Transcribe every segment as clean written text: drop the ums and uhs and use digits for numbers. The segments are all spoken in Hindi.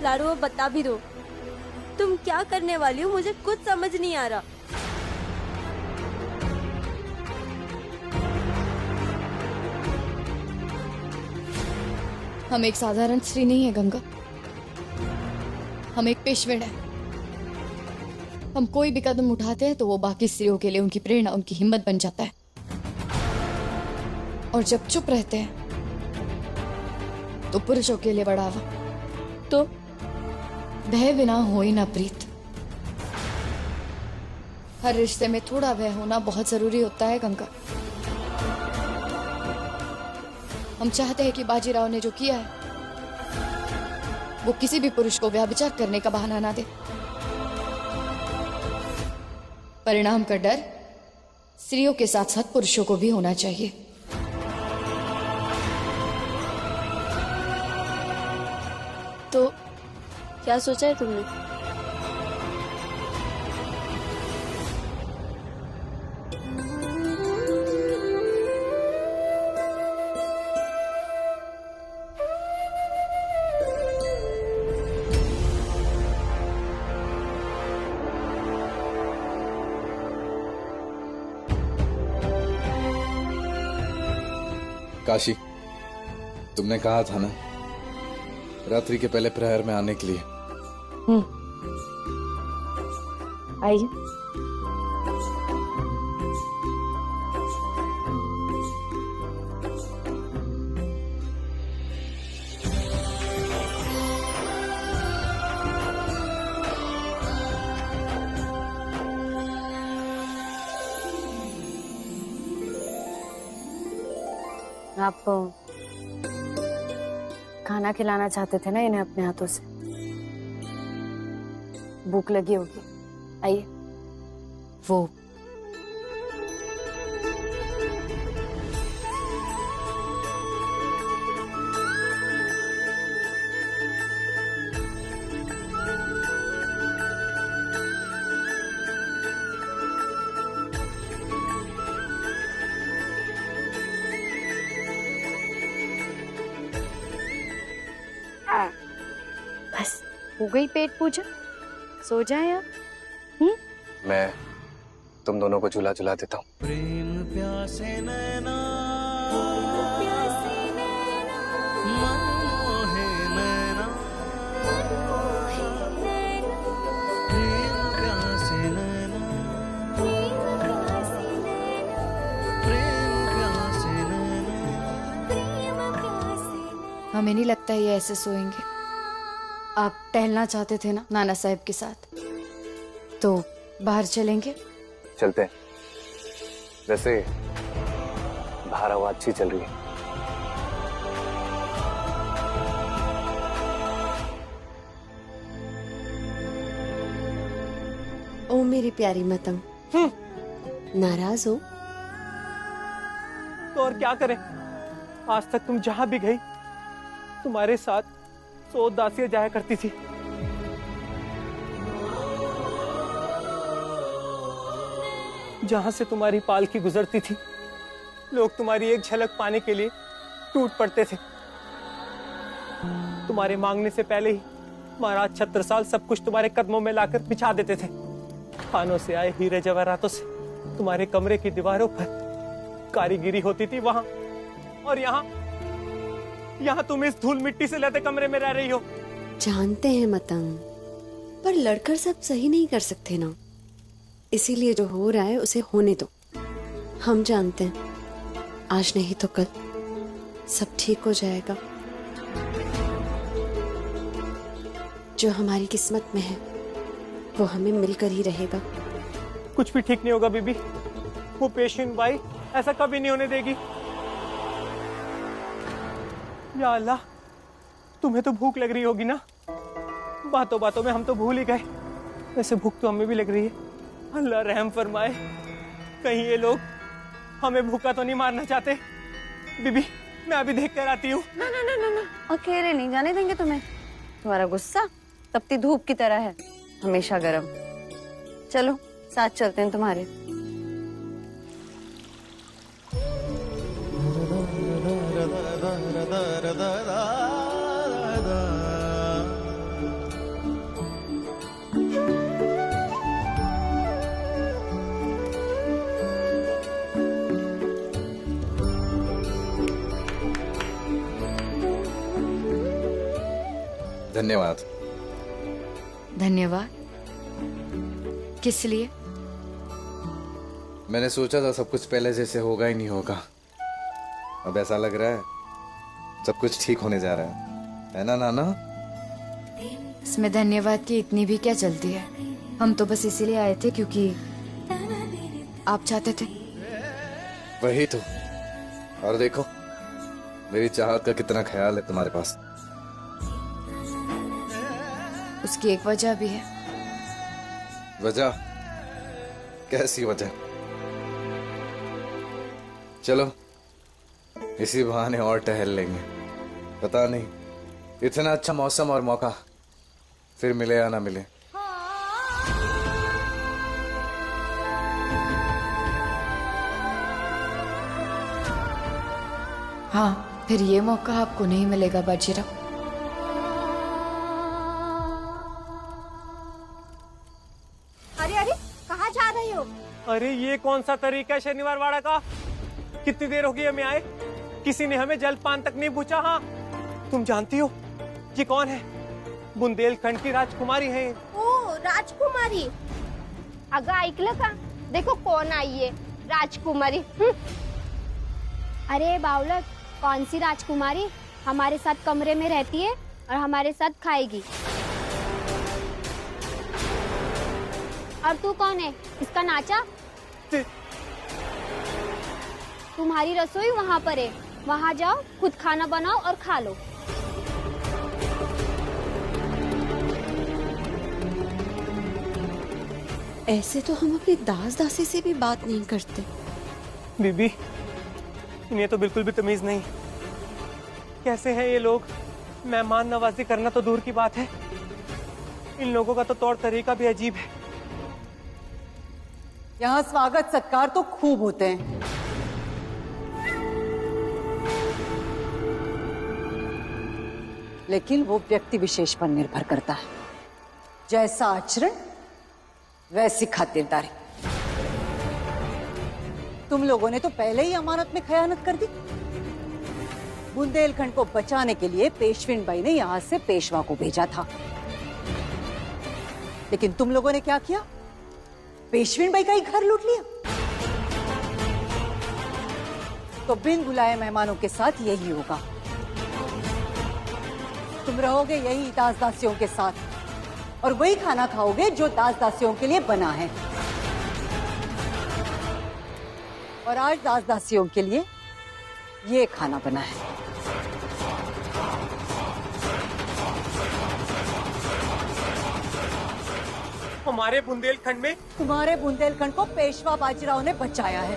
लाडो अब बता भी दो, तुम क्या करने वाली हो? मुझे कुछ समझ नहीं आ रहा। हम एक साधारण स्त्री नहीं है गंगा, हम एक पेशवेड़ है। हम कोई भी कदम उठाते हैं तो वो बाकी स्त्रियों के लिए उनकी प्रेरणा, उनकी हिम्मत बन जाता है। और जब चुप रहते हैं तो पुरुषों के लिए बढ़ावा। तो भय बिना होई ना प्रीत। हर रिश्ते में थोड़ा भय होना बहुत जरूरी होता है गंगा। हम चाहते हैं कि बाजीराव ने जो किया है वो किसी भी पुरुष को व्यभिचार करने का बहाना ना दे। परिणाम का डर स्त्रियों के साथ साथ पुरुषों को भी होना चाहिए। तो क्या सोचा है तुमने? काशी, तुमने कहा था ना रात्रि के पहले प्रहर में आने के लिए। आइए। आप खाना खिलाना चाहते थे ना इन्हें अपने हाथों से। भूख लगी होगी, आइए। वो बस हो गई पेट पूजा, सो जाए आप। मैं तुम दोनों को झूला झुला देता हूँ। प्रेम प्यासे नैना मनमोहे नैना, प्रेम प्यासे नैना, प्रेम प्यासे नैना। हमें नहीं लगता ये ऐसे सोएंगे। आप टहलना चाहते थे ना नाना साहब के साथ, तो बाहर चलेंगे? चलते हैं। वैसे बाहर हवा अच्छी चल रही है। ओ मेरी प्यारी मतंग, नाराज हो? तो और क्या करें? आज तक तुम जहां भी गई तुम्हारे साथ 100 दासियां जाया करती थी। जहां से तुम्हारी पालकी गुजरती थी लोग तुम्हारी एक झलक पाने के लिए टूट पड़ते थे। तुम्हारे मांगने से पहले ही महाराज छत्रसाल सब कुछ तुम्हारे कदमों में लाकर बिछा देते थे। खानों से आए हीरे जवाहरातों से तुम्हारे कमरे की दीवारों पर कारीगिरी होती थी वहां, और यहाँ तुम इस धूल मिट्टी से लदे कमरे में रह रही हो। जानते हैं मतंग, पर लड़कर सब सही नहीं कर सकते ना, इसीलिए जो हो रहा है उसे होने दो। हम जानते हैं आज नहीं तो कल सब ठीक हो जाएगा। जो हमारी किस्मत में है वो हमें मिलकर ही रहेगा। कुछ भी ठीक नहीं होगा बीबी। वो पेशियंट बाई ऐसा कभी नहीं होने देगी। या अल्लाह, तुम्हें तो भूख लग रही होगी ना? बातों बातों में हम तो भूल ही गए। वैसे भूख तो हमें भी लग रही है। अल्लाह रहम फरमाए, कहीं ये लोग हमें भूखा तो नहीं मारना चाहते। बीबी, मैं अभी देख कर आती हूँ। ना ना ना ना ना, अकेले नहीं जाने देंगे तुम्हें। तुम्हारा गुस्सा तपती धूप की तरह है, हमेशा गर्म। चलो साथ चलते हैं तुम्हारे। धन्यवाद। धन्यवाद किस लिए? मैंने सोचा था सब कुछ पहले जैसे होगा ही नहीं होगा, अब ऐसा लग रहा है सब कुछ ठीक होने जा रहा है ना नाना? इसमें धन्यवाद की इतनी भी क्या चलती है? हम तो बस इसीलिए आए थे क्योंकि आप चाहते थे। वही तो, और देखो मेरी चाहत का कितना ख्याल है तुम्हारे पास। उसकी एक वजह भी है। वजह? कैसी वजह? चलो इसी बहाने और टहल लेंगे, पता नहीं इतना अच्छा मौसम और मौका फिर मिले या ना मिले। हाँ, फिर ये मौका आपको नहीं मिलेगा बाजीराव। अरे अरे, कहाँ जा रहे हो? अरे ये कौन सा तरीका है शनिवार वाड़ा का? कितनी देर हो गई हमें आए, किसी ने हमें जलपान तक नहीं पूछा। हाँ तुम जानती हो ये कौन है? बुंदेलखंड की राजकुमारी है। ओ राजकुमारी, अगं ऐकलं का? देखो कौन आई है, राजकुमारी। अरे बावलट, कौन सी राजकुमारी? हमारे साथ कमरे में रहती है और हमारे साथ खाएगी। और तू कौन है? इसका नाचा? तुम्हारी रसोई वहाँ पर है, वहाँ जाओ, खुद खाना बनाओ और खा लो। ऐसे तो हम अपनी दास दासी से भी बात नहीं करते। बीबी इन्हें तो बिल्कुल भी तमीज नहीं। कैसे हैं ये लोग? मेहमान नवाजी करना तो दूर की बात है, इन लोगों का तो तौर तरीका भी अजीब है। यहाँ स्वागत सत्कार तो खूब होते हैं, लेकिन वो व्यक्ति विशेष पर निर्भर करता है। जैसा आचरण वैसी खातिरदारी। तुम लोगों ने तो पहले ही अमानत में खयानत कर दी। बुंदेलखंड को बचाने के लिए पेशविन बाई ने यहां से पेशवा को भेजा था, लेकिन तुम लोगों ने क्या किया? पेशविन बाई का ही घर लूट लिया। तो बिन बुलाए मेहमानों के साथ यही होगा। तुम रहोगे यही दास दासियों के साथ और वही खाना खाओगे जो दास दासियों के लिए बना है। और आज दास दासियों के लिए ये खाना बना है। हमारे बुंदेलखंड में? तुम्हारे बुंदेलखंड को पेशवा बाजीराव ने बचाया है।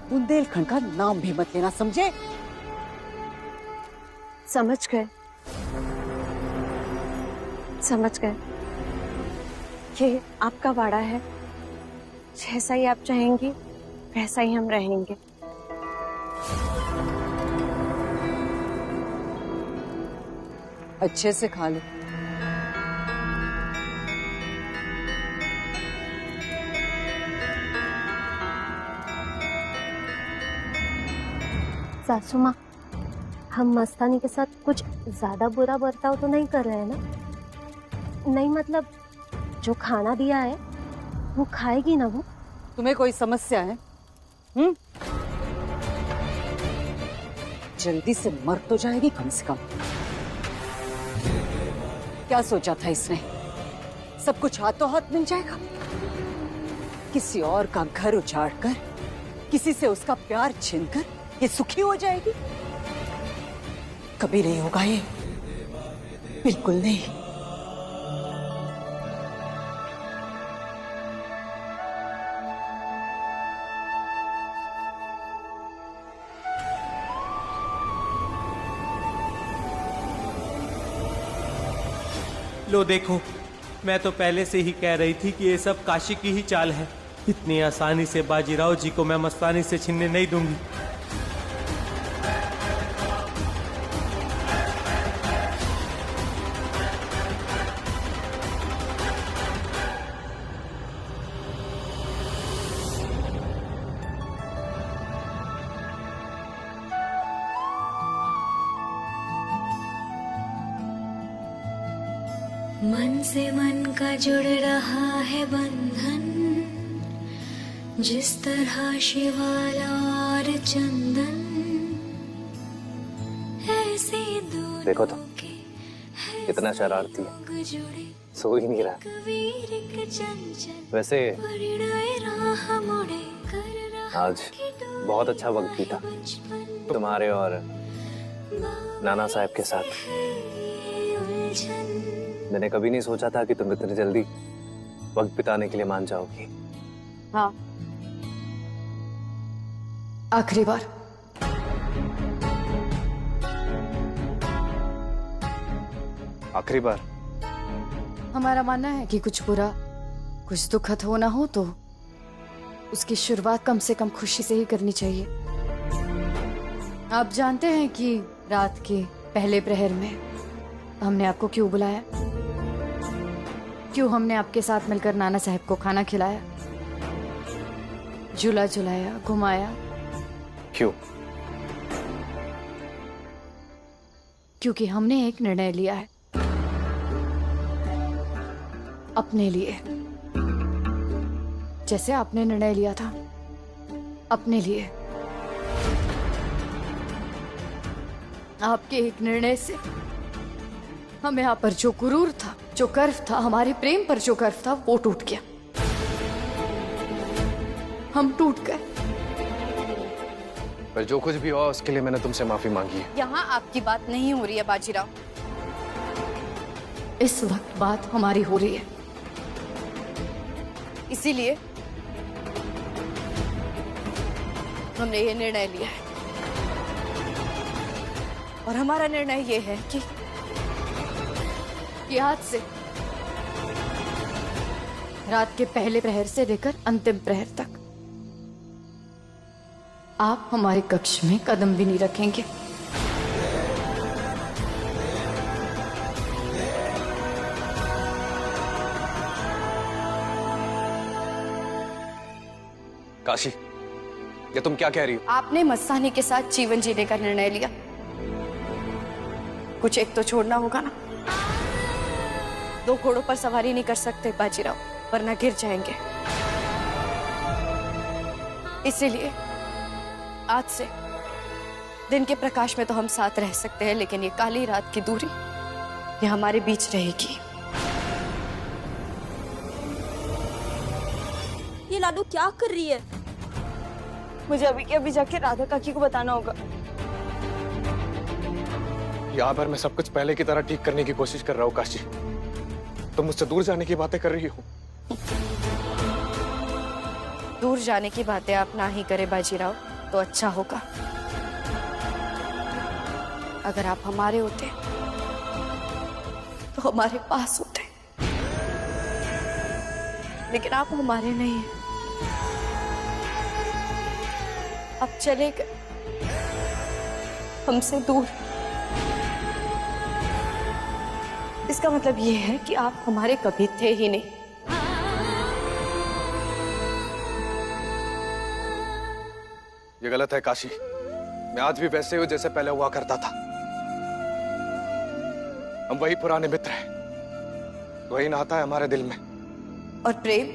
बुंदेलखंड का नाम भी मत लेना, समझे? समझ गए, समझ गए। ये आपका वाड़ा है, जैसा ही आप चाहेंगी वैसा ही हम रहेंगे। अच्छे से खा लो। सासू माँ, हम मस्तानी के साथ कुछ ज्यादा बुरा बर्ताव तो नहीं कर रहे हैं ना? नहीं मतलब जो खाना दिया है वो खाएगी ना? वो तुम्हें कोई समस्या है? जल्दी से मर तो जाएगी कम से कम। क्या सोचा था इसने? सब कुछ हाथों हाथ मिल जाएगा? किसी और का घर उजाड़कर, किसी से उसका प्यार छीनकर ये सुखी हो जाएगी? कभी नहीं होगा ये, बिल्कुल नहीं। लो देखो, मैं तो पहले से ही कह रही थी कि ये सब काशी की ही चाल है। इतनी आसानी से बाजीराव जी को मैं मस्तानी से छीनने नहीं दूंगी। मन से मन का जुड़ रहा है बंधन, जिस तरह शिवाला और चंदन, ऐसे दोनों देखो तो कितना शरारती है, सो ही नहीं रहा। वैसे आज बहुत अच्छा वक्त बीता तुम्हारे और नाना साहब के साथ। मैंने कभी नहीं सोचा था कि तुम इतनी जल्दी वक्त बिताने के लिए मान जाओगी। हाँ, आखिरी बार। आखिरी बार? हमारा मानना है कि कुछ बुरा, कुछ दुखद हो ना हो तो उसकी शुरुआत कम से कम खुशी से ही करनी चाहिए। आप जानते हैं कि रात के पहले प्रहर में हमने आपको क्यों बुलाया? क्यों हमने आपके साथ मिलकर नाना साहब को खाना खिलाया, झूला झुलाया, घुमाया? क्यों? क्योंकि हमने एक निर्णय लिया है अपने लिए, जैसे आपने निर्णय लिया था अपने लिए। आपके एक निर्णय से हमें यहाँ पर जो गुरूर था, जो गर्व था, हमारे प्रेम पर जो गर्व था, वो टूट गया। हम टूट गए। पर जो कुछ भी हुआ उसके लिए मैंने तुमसे माफी मांगी है। यहाँ आपकी बात नहीं हो रही है बाजीराव, इस वक्त बात हमारी हो रही है। इसीलिए हमने ये निर्णय लिया है, और हमारा निर्णय ये है कि आज से रात के पहले प्रहर से लेकर अंतिम प्रहर तक आप हमारे कक्ष में कदम भी नहीं रखेंगे। काशी, ये तुम क्या कह रही हो? आपने मस्तानी के साथ जीवन जीने का निर्णय लिया, कुछ एक तो छोड़ना होगा ना। दो घोड़ों पर सवारी नहीं कर सकते बाजीराव, वरना गिर जाएंगे। इसीलिए आज से दिन के प्रकाश में तो हम साथ रह सकते हैं, लेकिन ये काली रात की दूरी ये हमारे बीच रहेगी। ये लाडू क्या कर रही है? मुझे अभी के अभी जाके राधा काकी को बताना होगा। यहाँ पर मैं सब कुछ पहले की तरह ठीक करने की कोशिश कर रहा हूँ काशी। तुम मुझसे दूर जाने की बातें कर रही हो। दूर जाने की बातें आप ना ही करें बाजीराव तो अच्छा होगा। अगर आप हमारे होते तो हमारे पास होते, लेकिन आप हमारे नहीं हैं। आप चले गए हमसे दूर। इसका मतलब ये है कि आप हमारे कभी थे ही नहीं। ये गलत है काशी। मैं आज भी वैसे हूं जैसे पहले हुआ करता था। हम वही पुराने मित्र हैं, वही नाता है हमारे दिल में। और प्रेम,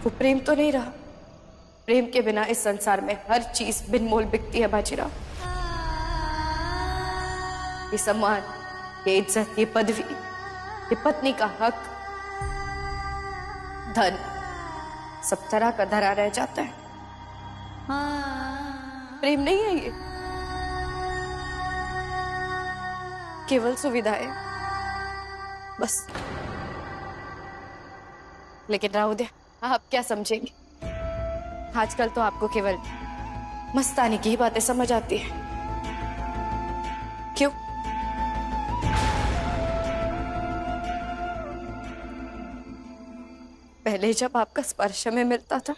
वो प्रेम तो नहीं रहा। प्रेम के बिना इस संसार में हर चीज बिन मोल बिकती है बाजीराव। ये सम्मान, ये इज्जत, ये पदवी, ये पत्नी का हक, धन, सब तरह का धरा रह जाता है। प्रेम नहीं है ये, केवल सुविधाएं बस। लेकिन राहुल, आप क्या समझेंगे? आजकल तो आपको केवल मस्तानी की ही बातें समझ आती है। क्यों? पहले जब आपका स्पर्श में मिलता था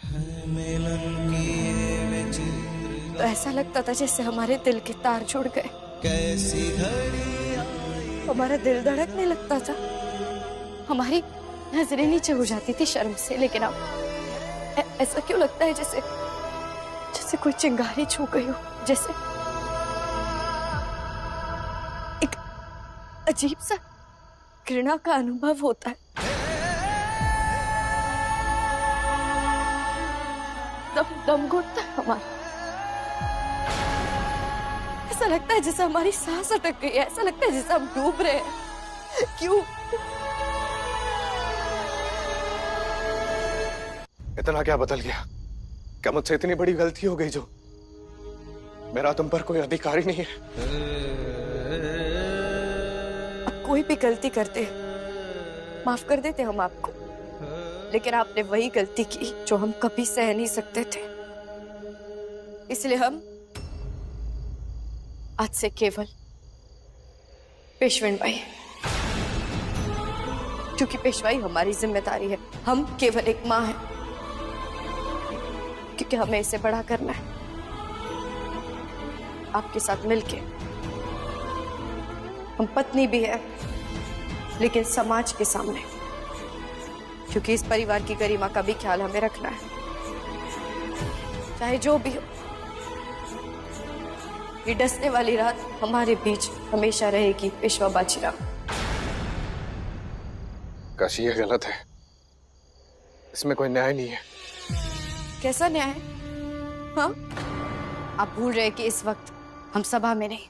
तो ऐसा लगता था जैसे हमारे दिल के तार जुड़ गए। हमारा दिल धड़कने लगता था, हमारी नजरें नीचे हो जाती थी शर्म से। लेकिन अब ऐसा क्यों लगता है जैसे जैसे कोई चिंगारी छू गई हो, अजीब सा घृणा का अनुभव होता है। दम घुटता है हमारा। ऐसा लगता है जैसे हमारी सांस अटक गई है, ऐसा लगता है जैसे हम डूब रहे हैं। क्यों? इतना क्या बदल गया? क्या मुझसे इतनी बड़ी गलती हो गई जो मेरा तुम पर कोई अधिकार ही नहीं है? अब कोई भी गलती करते माफ कर देते हम आपको, लेकिन आपने वही गलती की जो हम कभी सह नहीं सकते थे। इसलिए हम आज से केवल पेशवेन बाई, क्योंकि पेशवाई हमारी जिम्मेदारी है। हम केवल एक माँ हैं, क्योंकि हमें इसे बड़ा करना है आपके साथ मिलके। हम पत्नी भी है, लेकिन समाज के सामने, क्योंकि इस परिवार की गरिमा का भी ख्याल हमें रखना है, चाहे जो भी हो। ये डसने वाली रात हमारे बीच हमेशा रहेगी पेशवा बाजीराव। काशी, ये गलत है, इसमें कोई न्याय नहीं है। कैसा न्याय? हाँ, आप भूल रहे कि इस वक्त हम सभा में नहीं,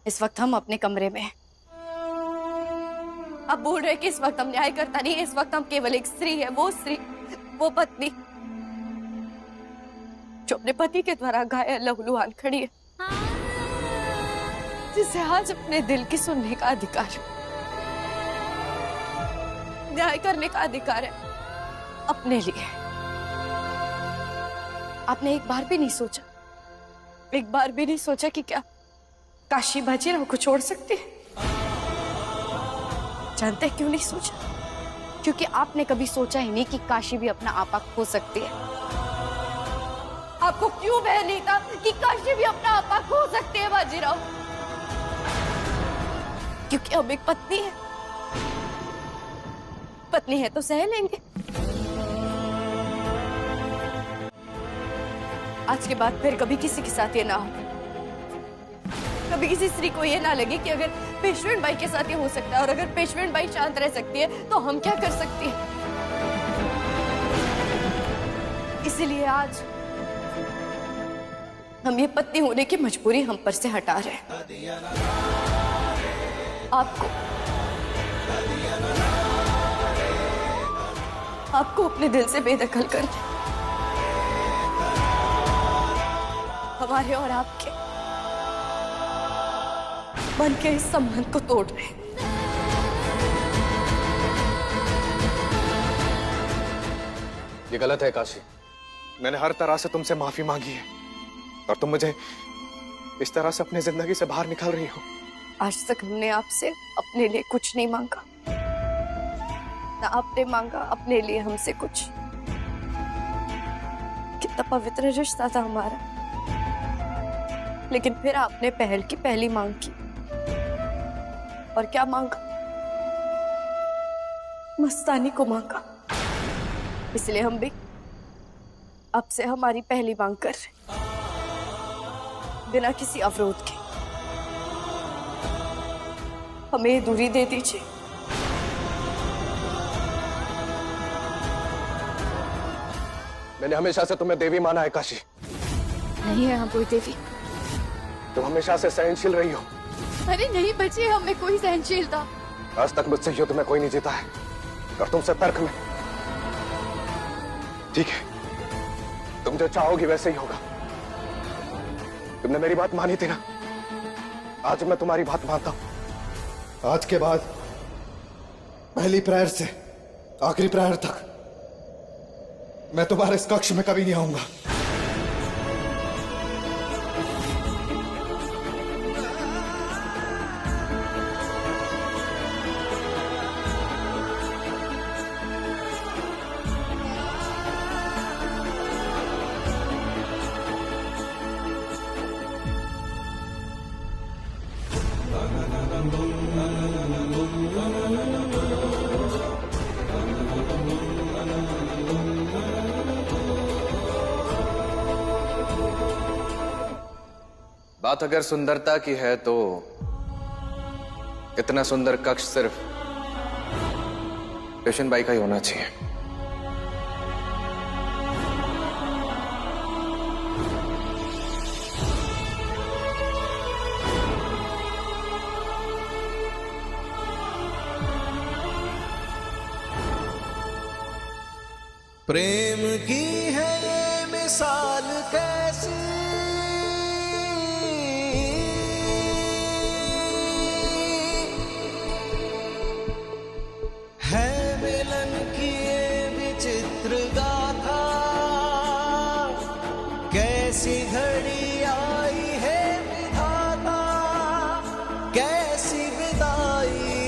इस वक्त हम अपने कमरे में हैं। आप भूल रहे कि इस वक्त हम न्याय करता नहीं, इस वक्त हम केवल एक स्त्री है, वो स्त्री, वो पत्नी जो अपने पति के द्वारा घायल लहूलुहान खड़ी है, जिसे आज अपने दिल की सुनने का अधिकार है, न्याय करने का अधिकार है अपने लिए। आपने एक बार भी नहीं सोचा, एक बार भी नहीं सोचा कि क्या काशी बाजीराव को छोड़ सकती है? जानते हैं क्यों नहीं सोचा? क्योंकि आपने कभी सोचा ही नहीं कि काशी भी अपना आपा खो सकती है। आपको क्यों वह नहीं था कि काशी भी अपना आपा खो सकती है बाजीराव? क्योंकि अब एक पत्नी है, पत्नी है तो सह लेंगे। आज के बाद फिर कभी किसी के साथ ये ना हो, कभी किसी स्त्री को ये ना लगे कि अगर पेशवेन बाई के साथ ये हो सकता है और अगर पेशवेन बाई शांत रह सकती है तो हम क्या कर सकती हैं। इसीलिए आज हम ये पत्नी होने की मजबूरी हम पर से हटा रहे हैं। आपको अपने दिल से बेदखल कर हमारे और आपके मन के इस संबंध को तोड़ रहे हैं। ये गलत है काशी, मैंने हर तरह से तुमसे माफी मांगी है और तुम मुझे इस तरह से अपनी जिंदगी से बाहर निकाल रही हो। आज तक हमने आपसे अपने लिए कुछ नहीं मांगा, ना आपने मांगा अपने लिए हमसे कुछ। कितना पवित्र रिश्ता था हमारा, लेकिन फिर आपने पहल की पहली मांग की और क्या मांगा? मस्तानी को मांगा। इसलिए हम भी अब से हमारी पहली मांग कर रहे, बिना किसी अवरोध के। हमें दूरी दे दीजिए। मैंने हमेशा से तुम्हें देवी माना है काशी। नहीं है हम कोई देवी। तुम हमेशा से सहनशील रही हो। अरे नहीं बचे हमें कोई सहनशीलता। आज तक मुझसे युद्ध में कोई नहीं जीता है और तुमसे तर्क में। ठीक है, तुम जो चाहोगी वैसे ही होगा। तुमने मेरी बात मानी थी ना, आज मैं तुम्हारी बात मानता हूं। आज के बाद पहली प्रहर से आखिरी प्रहर तक मैं तुम्हारे इस कक्ष में कभी नहीं आऊंगा। बात अगर सुंदरता की है तो इतना सुंदर कक्ष सिर्फ रोशन बाई का ही होना चाहिए। प्रेम की है ये मिसाल कैसी, है मिलन की ये विचित्र गाथा, कैसी घड़ी आई है विधाता, कैसी विदाई